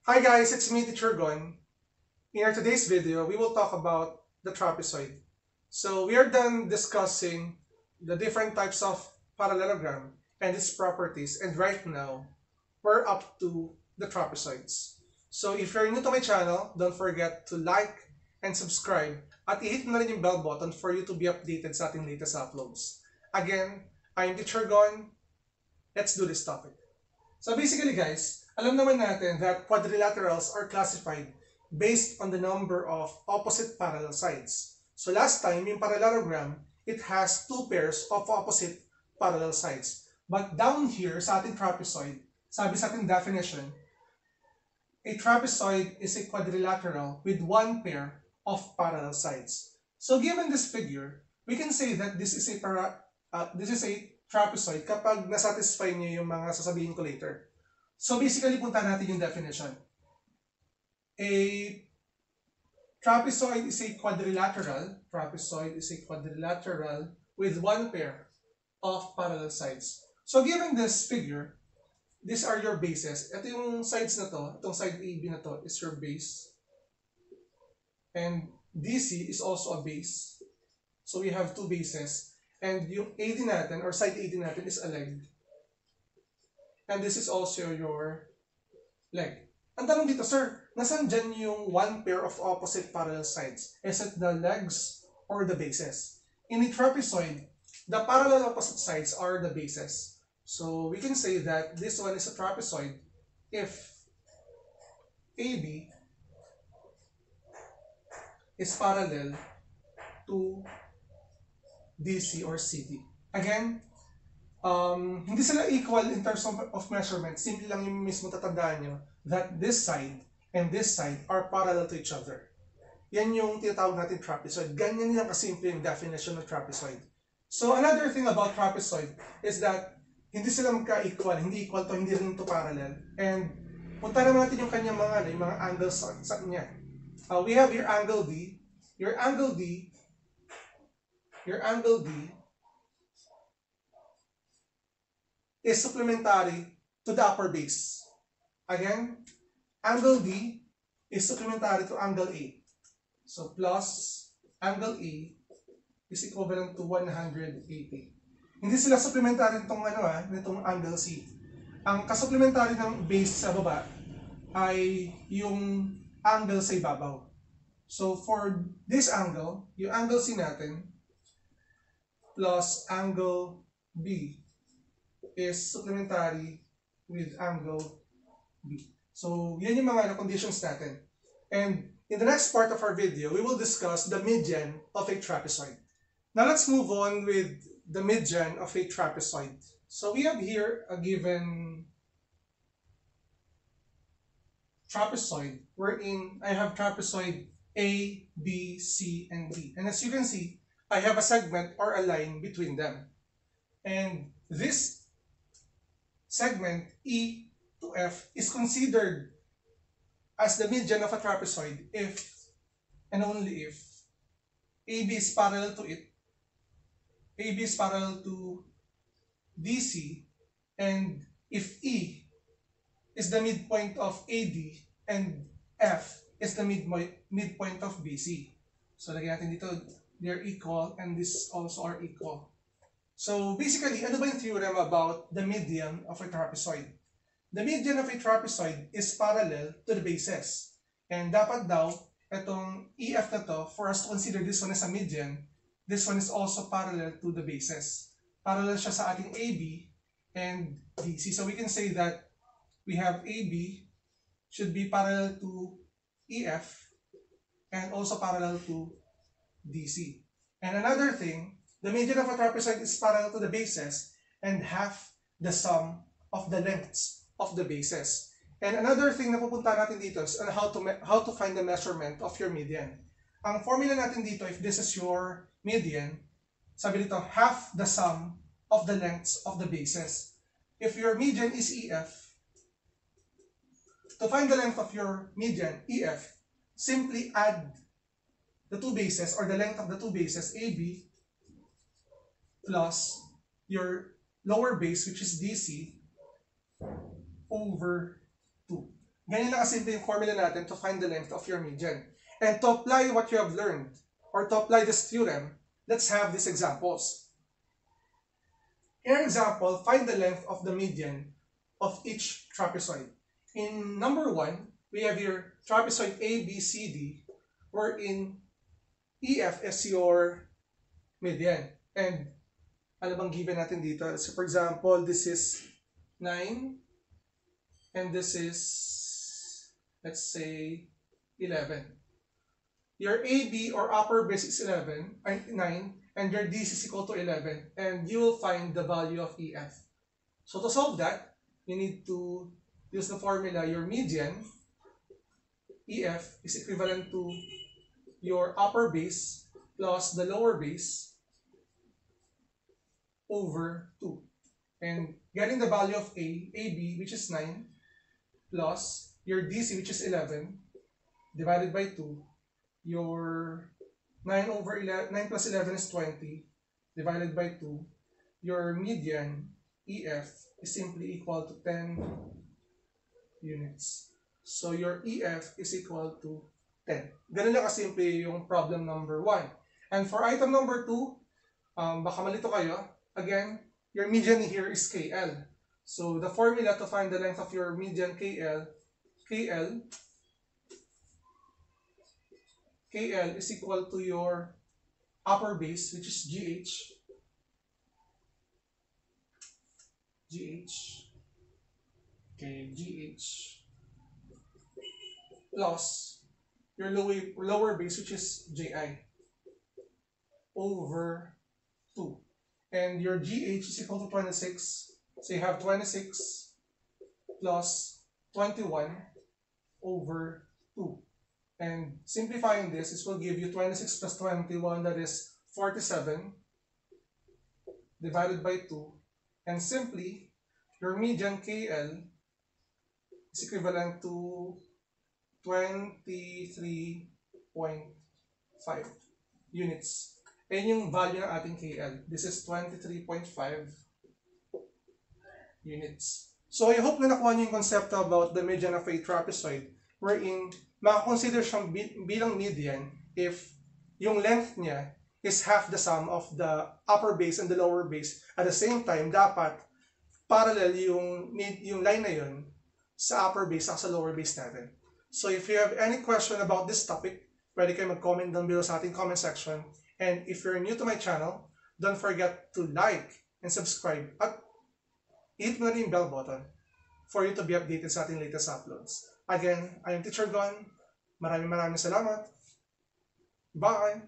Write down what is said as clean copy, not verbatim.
Hi guys, it's me, Teacher Gon. In our today's video, we will talk about the trapezoid. So we are done discussing the different types of parallelogram and its properties, and right now, we're up to the trapezoids. So if you're new to my channel, don't forget to like and subscribe at i-hit na rin yung bell button for you to be updated sa ating latest uploads. Again, I'm Teacher Gon. Let's do this topic. So basically guys, alam naman natin that quadrilaterals are classified based on the number of opposite parallel sides. So last time, yung parallelogram, it has two pairs of opposite parallel sides. But down here sa ating trapezoid, sabi sa ating definition, a trapezoid is a quadrilateral with one pair of parallel sides. So given this figure, we can say that this is a trapezoid kapag nasatisfy niyo yung mga sasabihin ko later. So basically, punta natin yung definition. A trapezoid is a quadrilateral. Trapezoid is a quadrilateral with one pair of parallel sides. So given this figure, these are your bases. Ito yung sides na to, itong side AB na to is your base. And DC is also a base. So we have two bases. And yung AD natin, or side AD natin is a leg. And this is also your leg. Ang tanong dito, sir, nasan dyan yung one pair of opposite parallel sides? Is it the legs or the bases? In a trapezoid, the parallel opposite sides are the bases. So we can say that this one is a trapezoid if AB is parallel to DC or CD. Again, hindi sila equal in terms of measurement. Simple lang yung mismo tatandaan nyo that this side and this side are parallel to each other. Yan yung tinatawag natin trapezoid. Ganyan lang kasimple yung definition ng trapezoid. So another thing about trapezoid is that hindi sila magka-equal. Hindi equal to, hindi rin to parallel. And punta naman natin yung kanyang yung mga angles sa kanya. We have your angle D. Your angle D is supplementary to the upper base. Again, angle D is supplementary to angle A. So plus angle A is equivalent to 180. Hindi sila supplementary nitong angle C. Ang kasupplementary ng base sa baba ay yung angle sa ibabaw. So for this angle, yung angle C natin plus angle B is supplementary with angle B. So yan yung mga conditions natin. And in the next part of our video, we will discuss the median of a trapezoid. Now let's move on with the median of a trapezoid. So we have here a given trapezoid wherein I have trapezoid A, B, C, and D. And as you can see, I have a segment or a line between them. And this segment E to F is considered as the median of a trapezoid if and only if AB is parallel to it, AB is parallel to DC, and if E is the midpoint of AD and F is the midpoint of BC. So lagyan natin dito, they're equal and this also are equal. So basically, ano ba yung theorem about the median of a trapezoid? The median of a trapezoid is parallel to the bases. And dapat daw, itong EF na to, for us to consider this one as a median, this one is also parallel to the bases. Parallel siya sa ating AB and DC. So we can say that we have AB should be parallel to EF and also parallel to DC. And another thing, the median of a trapezoid is parallel to the bases and half the sum of the lengths of the bases. And another thing na pupunta natin dito is on how to find the measurement of your median. Ang formula natin dito, if this is your median, sabi dito, half the sum of the lengths of the bases. If your median is EF, to find the length of your median, EF, simply add the two bases or the length of the two bases, AB, plus your lower base, which is DC, over 2. Ganyan lang kasimple yung formula natin to find the length of your median. And to apply what you have learned, or to apply this theorem, let's have these examples. In our example, find the length of the median of each trapezoid. In number 1, we have here trapezoid ABCD, wherein EF is your median. And ano bang given natin dito? So for example, this is 9, and this is, let's say, 11. Your AB or upper base is 9, and your DC is equal to 11, and you will find the value of EF. So to solve that, you need to use the formula. Your median, EF, is equivalent to your upper base plus the lower base over 2. And getting the value of AB, which is 9, plus your DC, which is 11, divided by 2, your 9 plus 11 is 20, divided by 2, your median, EF, is simply equal to 10 units. So your EF is equal to 10. Ganun lang kasimple yung problem number 1. And for item number 2, baka malito kayo, again, your median here is KL. So the formula to find the length of your median KL is equal to your upper base, which is GH plus your lower base, which is JI, over 2. And your GH is equal to 26. So you have 26 plus 21 over 2. And simplifying this, will give you 26 plus 21, that is 47, divided by 2. And simply, your median KL is equivalent to 23.5 units. Ayan yung value ng ating KL. This is 23.5 units. So I hope na nakuha niyo yung concept about the median of a trapezoid, wherein makakonsider siyang bilang median if yung length niya is half the sum of the upper base and the lower base. At the same time, dapat parallel yung line na yun sa upper base at sa lower base natin. So if you have any question about this topic, pwede kayo mag-comment down below sa ating comment section. And if you're new to my channel, don't forget to like and subscribe at hit mo na rin yung bell button for you to be updated sa ating latest uploads. Again, I am Teacher Gon. Maraming salamat. Bye!